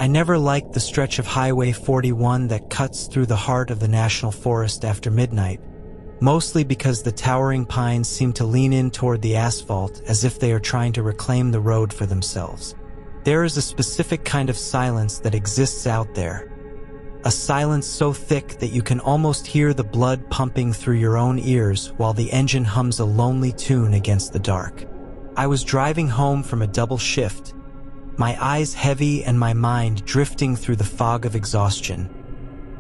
I never liked the stretch of Highway 41 that cuts through the heart of the National Forest after midnight, mostly because the towering pines seem to lean in toward the asphalt as if they are trying to reclaim the road for themselves. There is a specific kind of silence that exists out there, a silence so thick that you can almost hear the blood pumping through your own ears while the engine hums a lonely tune against the dark. I was driving home from a double shift, my eyes heavy and my mind drifting through the fog of exhaustion,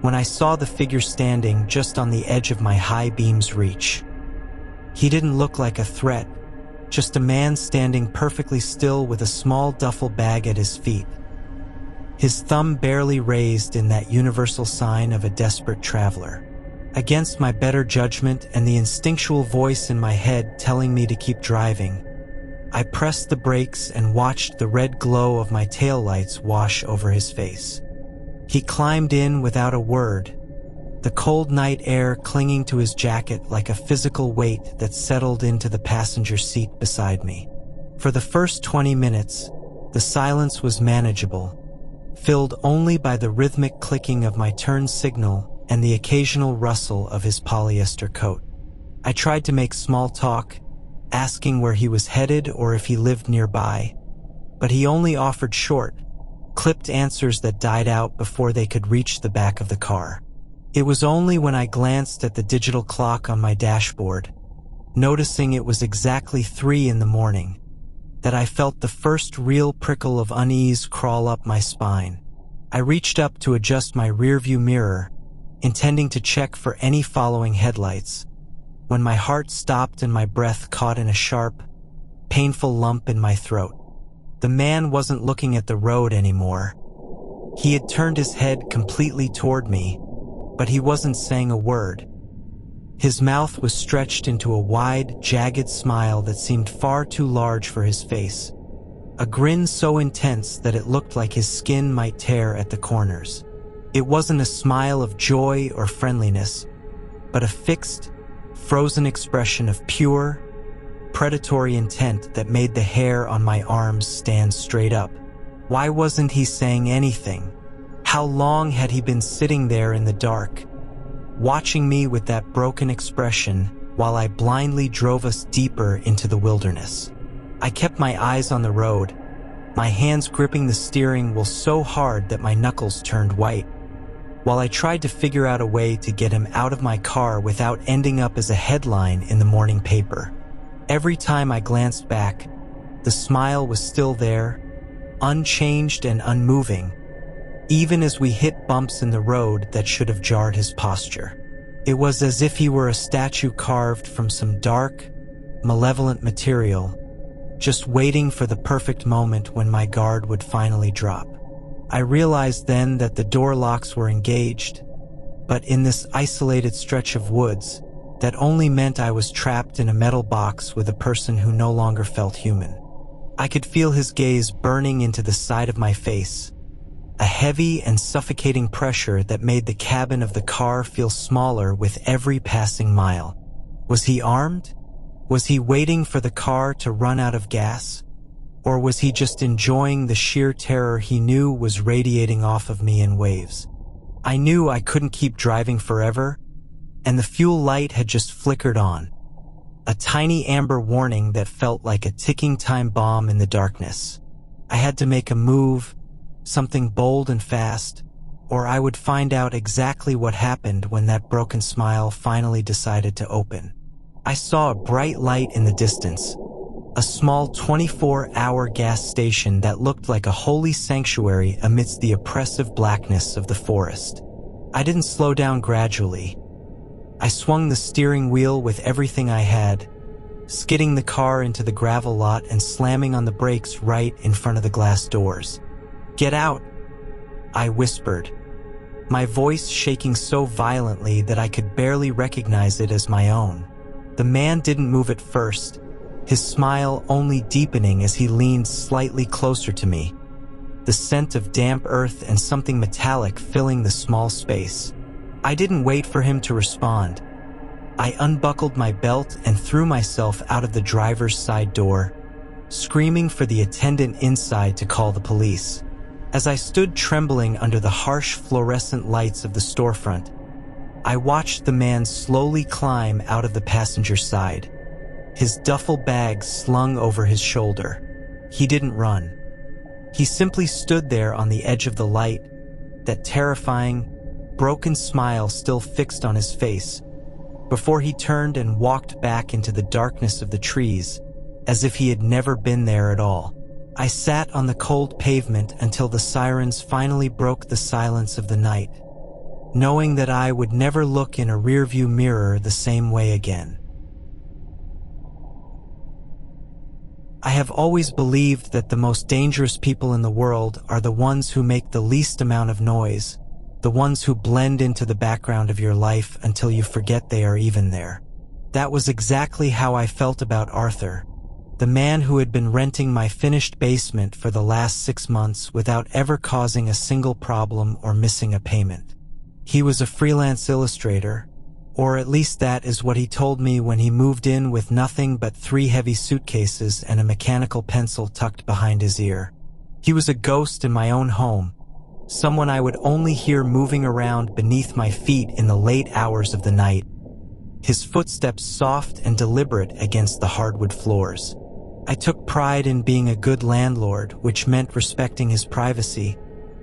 when I saw the figure standing just on the edge of my high beam's reach. He didn't look like a threat, just a man standing perfectly still with a small duffel bag at his feet, his thumb barely raised in that universal sign of a desperate traveler. Against my better judgment and the instinctual voice in my head telling me to keep driving, I pressed the brakes and watched the red glow of my taillights wash over his face. He climbed in without a word, the cold night air clinging to his jacket like a physical weight that settled into the passenger seat beside me. For the first 20 minutes, the silence was manageable, filled only by the rhythmic clicking of my turn signal and the occasional rustle of his polyester coat. I tried to make small talk, asking where he was headed or if he lived nearby, but he only offered short, clipped answers that died out before they could reach the back of the car. It was only when I glanced at the digital clock on my dashboard, noticing it was exactly 3 a.m, that I felt the first real prickle of unease crawl up my spine. I reached up to adjust my rearview mirror, intending to check for any following headlights, when my heart stopped and my breath caught in a sharp, painful lump in my throat. The man wasn't looking at the road anymore. He had turned his head completely toward me, but he wasn't saying a word. His mouth was stretched into a wide, jagged smile that seemed far too large for his face, a grin so intense that it looked like his skin might tear at the corners. It wasn't a smile of joy or friendliness, but a fixed, frozen expression of pure, predatory intent that made the hair on my arms stand straight up. Why wasn't he saying anything? How long had he been sitting there in the dark, watching me with that broken expression while I blindly drove us deeper into the wilderness? I kept my eyes on the road, my hands gripping the steering wheel so hard that my knuckles turned white, while I tried to figure out a way to get him out of my car without ending up as a headline in the morning paper. Every time I glanced back, the smile was still there, unchanged and unmoving, even as we hit bumps in the road that should have jarred his posture. It was as if he were a statue carved from some dark, malevolent material, just waiting for the perfect moment when my guard would finally drop. I realized then that the door locks were engaged, but in this isolated stretch of woods, that only meant I was trapped in a metal box with a person who no longer felt human. I could feel his gaze burning into the side of my face, a heavy and suffocating pressure that made the cabin of the car feel smaller with every passing mile. Was he armed? Was he waiting for the car to run out of gas? Or was he just enjoying the sheer terror he knew was radiating off of me in waves? I knew I couldn't keep driving forever, and the fuel light had just flickered on, a tiny amber warning that felt like a ticking time bomb in the darkness. I had to make a move, something bold and fast, or I would find out exactly what happened when that broken smile finally decided to open. I saw a bright light in the distance, a small 24-hour gas station that looked like a holy sanctuary amidst the oppressive blackness of the forest. I didn't slow down gradually. I swung the steering wheel with everything I had, skidding the car into the gravel lot and slamming on the brakes right in front of the glass doors. "Get out," I whispered, my voice shaking so violently that I could barely recognize it as my own. The man didn't move at first, his smile only deepening as he leaned slightly closer to me, the scent of damp earth and something metallic filling the small space. I didn't wait for him to respond. I unbuckled my belt and threw myself out of the driver's side door, screaming for the attendant inside to call the police. As I stood trembling under the harsh fluorescent lights of the storefront, I watched the man slowly climb out of the passenger side, his duffel bag slung over his shoulder. He didn't run. He simply stood there on the edge of the light, that terrifying, broken smile still fixed on his face, before he turned and walked back into the darkness of the trees, as if he had never been there at all. I sat on the cold pavement until the sirens finally broke the silence of the night, knowing that I would never look in a rearview mirror the same way again. I have always believed that the most dangerous people in the world are the ones who make the least amount of noise, the ones who blend into the background of your life until you forget they are even there. That was exactly how I felt about Arthur, the man who had been renting my finished basement for the last 6 months without ever causing a single problem or missing a payment. He was a freelance illustrator, or at least that is what he told me when he moved in with nothing but 3 heavy suitcases and a mechanical pencil tucked behind his ear. He was a ghost in my own home, someone I would only hear moving around beneath my feet in the late hours of the night, his footsteps soft and deliberate against the hardwood floors. I took pride in being a good landlord, which meant respecting his privacy,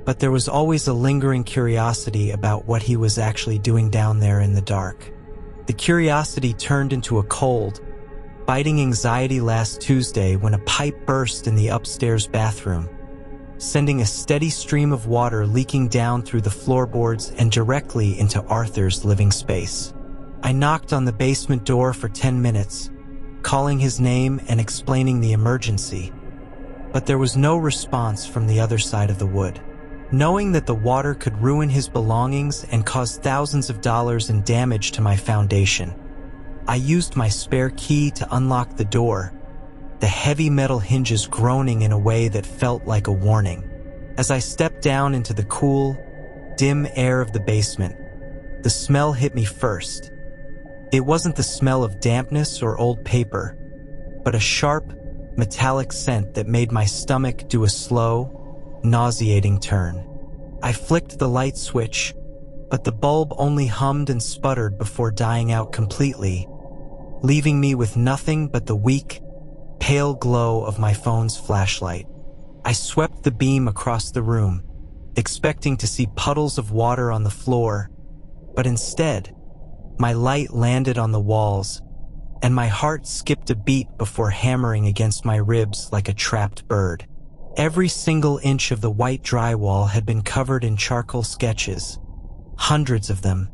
but there was always a lingering curiosity about what he was actually doing down there in the dark. The curiosity turned into a cold, biting anxiety last Tuesday when a pipe burst in the upstairs bathroom, sending a steady stream of water leaking down through the floorboards and directly into Arthur's living space. I knocked on the basement door for 10 minutes, calling his name and explaining the emergency, but there was no response from the other side of the wood. Knowing that the water could ruin his belongings and cause thousands of dollars in damage to my foundation, I used my spare key to unlock the door, the heavy metal hinges groaning in a way that felt like a warning. As I stepped down into the cool, dim air of the basement, the smell hit me first. It wasn't the smell of dampness or old paper, but a sharp, metallic scent that made my stomach do a slow, nauseating turn. I flicked the light switch, but the bulb only hummed and sputtered before dying out completely, leaving me with nothing but the weak, pale glow of my phone's flashlight. I swept the beam across the room, expecting to see puddles of water on the floor, but instead, my light landed on the walls, and my heart skipped a beat before hammering against my ribs like a trapped bird. Every single inch of the white drywall had been covered in charcoal sketches, hundreds of them,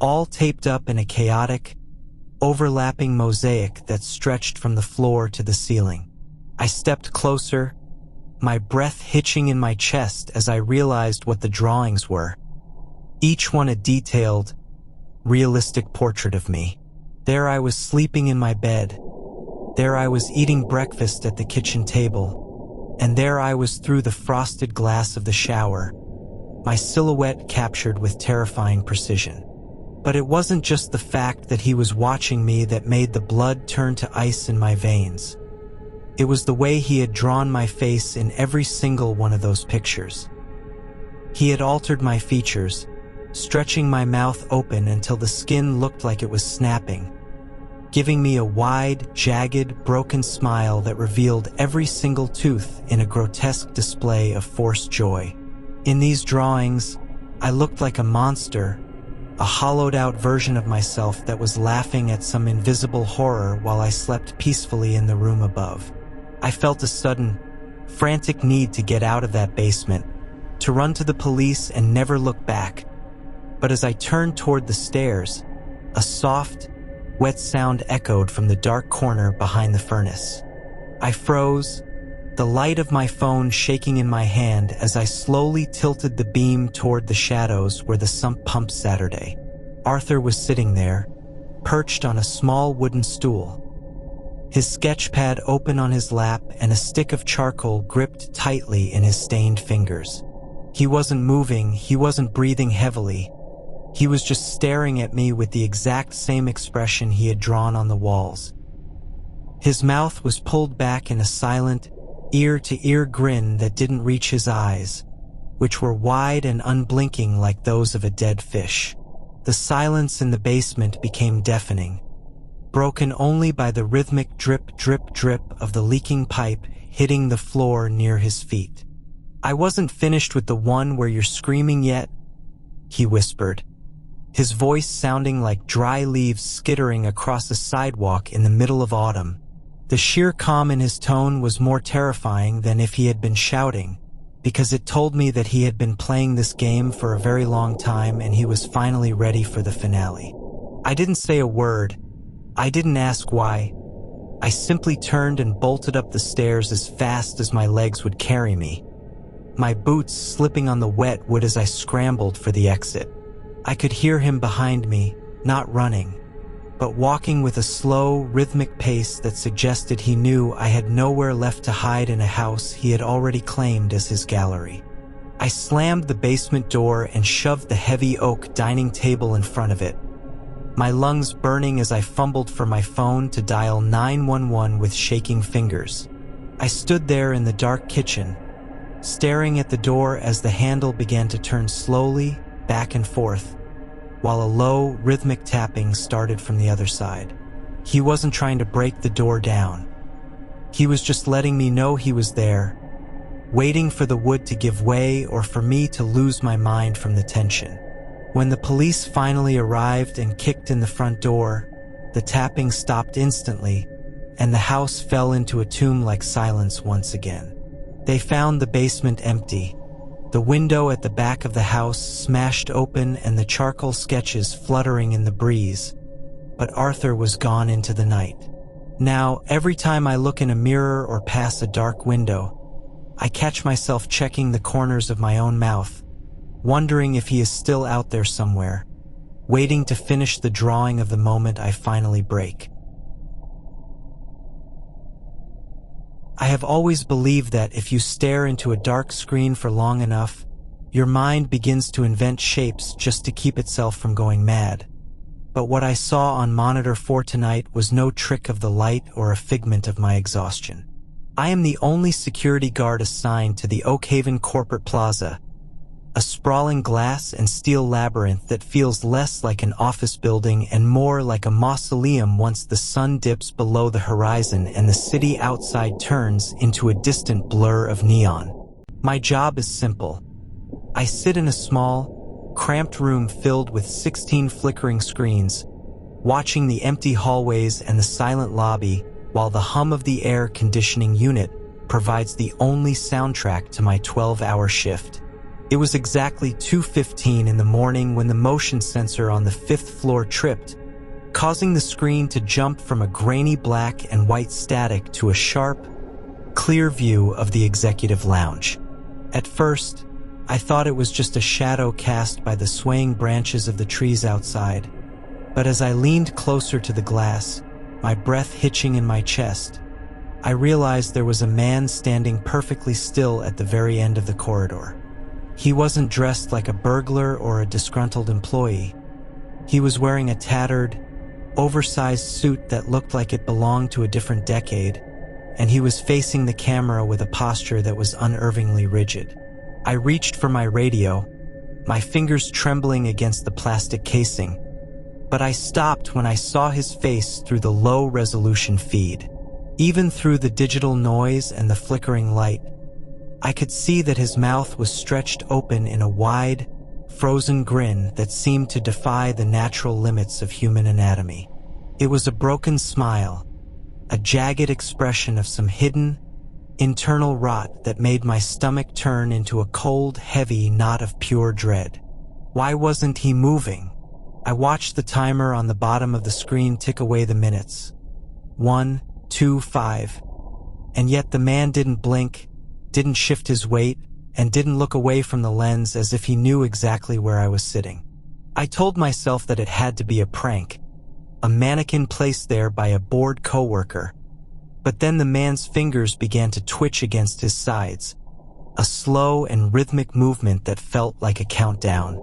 all taped up in a chaotic, overlapping mosaic that stretched from the floor to the ceiling. I stepped closer, my breath hitching in my chest as I realized what the drawings were. Each one a detailed, realistic portrait of me. There I was sleeping in my bed. There I was eating breakfast at the kitchen table. And there I was through the frosted glass of the shower, my silhouette captured with terrifying precision. But it wasn't just the fact that he was watching me that made the blood turn to ice in my veins. It was the way he had drawn my face in every single one of those pictures. He had altered my features, stretching my mouth open until the skin looked like it was snapping, giving me a wide, jagged, broken smile that revealed every single tooth in a grotesque display of forced joy. In these drawings, I looked like a monster, a hollowed-out version of myself that was laughing at some invisible horror while I slept peacefully in the room above. I felt a sudden, frantic need to get out of that basement, to run to the police and never look back. But as I turned toward the stairs, a soft, wet sound echoed from the dark corner behind the furnace. I froze, the light of my phone shaking in my hand as I slowly tilted the beam toward the shadows where the sump pump Saturday. Arthur was sitting there, perched on a small wooden stool, his sketch pad open on his lap and a stick of charcoal gripped tightly in his stained fingers. He wasn't moving, he wasn't breathing heavily. He was just staring at me with the exact same expression he had drawn on the walls. His mouth was pulled back in a silent, ear-to-ear grin that didn't reach his eyes, which were wide and unblinking like those of a dead fish. The silence in the basement became deafening, broken only by the rhythmic drip, drip, drip of the leaking pipe hitting the floor near his feet. "I wasn't finished with the one where you're screaming yet," he whispered, his voice sounding like dry leaves skittering across a sidewalk in the middle of autumn. The sheer calm in his tone was more terrifying than if he had been shouting, because it told me that he had been playing this game for a very long time and he was finally ready for the finale. I didn't say a word. I didn't ask why. I simply turned and bolted up the stairs as fast as my legs would carry me, my boots slipping on the wet wood as I scrambled for the exit. I could hear him behind me, not running, but walking with a slow, rhythmic pace that suggested he knew I had nowhere left to hide in a house he had already claimed as his gallery. I slammed the basement door and shoved the heavy oak dining table in front of it, my lungs burning as I fumbled for my phone to dial 911 with shaking fingers. I stood there in the dark kitchen, staring at the door as the handle began to turn slowly back and forth, while a low, rhythmic tapping started from the other side. He wasn't trying to break the door down. He was just letting me know he was there, waiting for the wood to give way or for me to lose my mind from the tension. When the police finally arrived and kicked in the front door, the tapping stopped instantly, and the house fell into a tomb-like silence once again. They found the basement empty, the window at the back of the house smashed open and the charcoal sketches fluttering in the breeze, but Arthur was gone into the night. Now, every time I look in a mirror or pass a dark window, I catch myself checking the corners of my own mouth, wondering if he is still out there somewhere, waiting to finish the drawing of the moment I finally break. I have always believed that if you stare into a dark screen for long enough, your mind begins to invent shapes just to keep itself from going mad. But what I saw on monitor 4 tonight was no trick of the light or a figment of my exhaustion. I am the only security guard assigned to the Oakhaven Corporate Plaza, a sprawling glass and steel labyrinth that feels less like an office building and more like a mausoleum once the sun dips below the horizon and the city outside turns into a distant blur of neon. My job is simple. I sit in a small, cramped room filled with 16 flickering screens, watching the empty hallways and the silent lobby while the hum of the air conditioning unit provides the only soundtrack to my 12-hour shift. It was exactly 2:15 in the morning when the motion sensor on the 5th floor tripped, causing the screen to jump from a grainy black and white static to a sharp, clear view of the executive lounge. At first, I thought it was just a shadow cast by the swaying branches of the trees outside, but as I leaned closer to the glass, my breath hitching in my chest, I realized there was a man standing perfectly still at the very end of the corridor. He wasn't dressed like a burglar or a disgruntled employee. He was wearing a tattered, oversized suit that looked like it belonged to a different decade, and he was facing the camera with a posture that was unnervingly rigid. I reached for my radio, my fingers trembling against the plastic casing, but I stopped when I saw his face through the low-resolution feed. Even through the digital noise and the flickering light, I could see that his mouth was stretched open in a wide, frozen grin that seemed to defy the natural limits of human anatomy. It was a broken smile, a jagged expression of some hidden, internal rot that made my stomach turn into a cold, heavy knot of pure dread. Why wasn't he moving? I watched the timer on the bottom of the screen tick away the minutes. 1, 2, 5. And yet the man didn't blink, didn't shift his weight, and didn't look away from the lens as if he knew exactly where I was sitting. I told myself that it had to be a prank, a mannequin placed there by a bored coworker. But then the man's fingers began to twitch against his sides, a slow and rhythmic movement that felt like a countdown.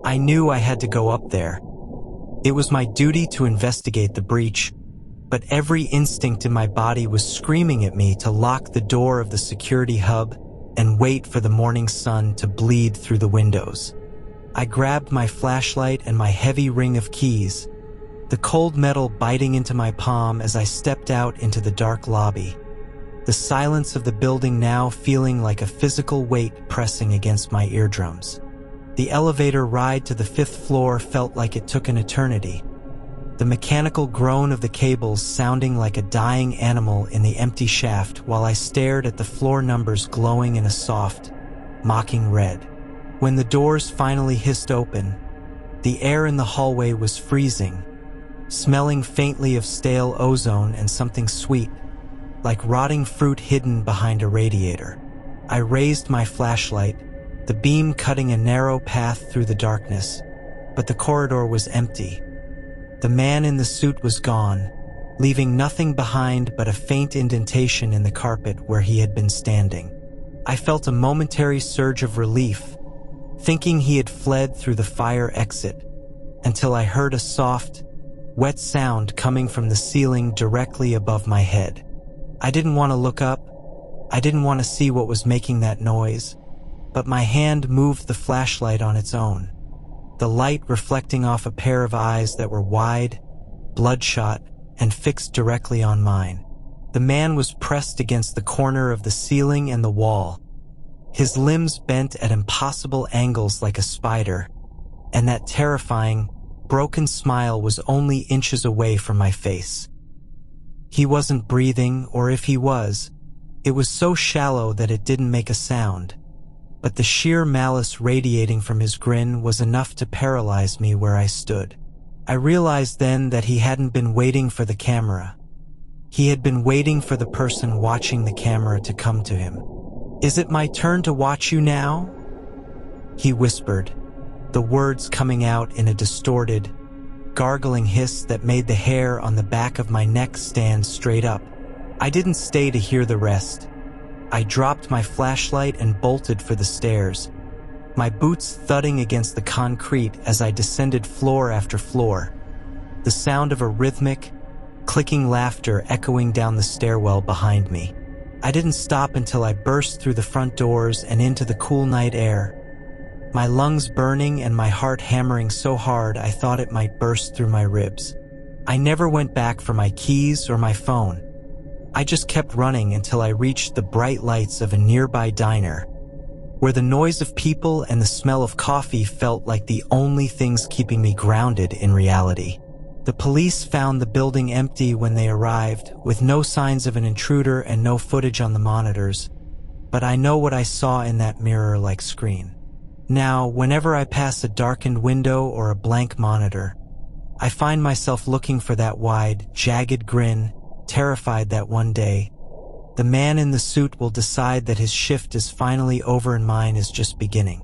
I knew I had to go up there. It was my duty to investigate the breach, but every instinct in my body was screaming at me to lock the door of the security hub and wait for the morning sun to bleed through the windows. I grabbed my flashlight and my heavy ring of keys, the cold metal biting into my palm as I stepped out into the dark lobby, the silence of the building now feeling like a physical weight pressing against my eardrums. The elevator ride to the 5th floor felt like it took an eternity, the mechanical groan of the cables sounding like a dying animal in the empty shaft while I stared at the floor numbers glowing in a soft, mocking red. When the doors finally hissed open, the air in the hallway was freezing, smelling faintly of stale ozone and something sweet, like rotting fruit hidden behind a radiator. I raised my flashlight, the beam cutting a narrow path through the darkness, but the corridor was empty. The man in the suit was gone, leaving nothing behind but a faint indentation in the carpet where he had been standing. I felt a momentary surge of relief, thinking he had fled through the fire exit, until I heard a soft, wet sound coming from the ceiling directly above my head. I didn't want to look up. I didn't want to see what was making that noise, but my hand moved the flashlight on its own, the light reflecting off a pair of eyes that were wide, bloodshot, and fixed directly on mine. The man was pressed against the corner of the ceiling and the wall, his limbs bent at impossible angles like a spider, and that terrifying, broken smile was only inches away from my face. He wasn't breathing, or if he was, it was so shallow that it didn't make a sound, but the sheer malice radiating from his grin was enough to paralyze me where I stood. I realized then that he hadn't been waiting for the camera. He had been waiting for the person watching the camera to come to him. "Is it my turn to watch you now?" he whispered, the words coming out in a distorted, gargling hiss that made the hair on the back of my neck stand straight up. I didn't stay to hear the rest. I dropped my flashlight and bolted for the stairs, my boots thudding against the concrete as I descended floor after floor, the sound of a rhythmic, clicking laughter echoing down the stairwell behind me. I didn't stop until I burst through the front doors and into the cool night air, my lungs burning and my heart hammering so hard I thought it might burst through my ribs. I never went back for my keys or my phone. I just kept running until I reached the bright lights of a nearby diner, where the noise of people and the smell of coffee felt like the only things keeping me grounded in reality. The police found the building empty when they arrived, with no signs of an intruder and no footage on the monitors, but I know what I saw in that mirror-like screen. Now, whenever I pass a darkened window or a blank monitor, I find myself looking for that wide, jagged grin, terrified that one day, the man in the suit will decide that his shift is finally over and mine is just beginning.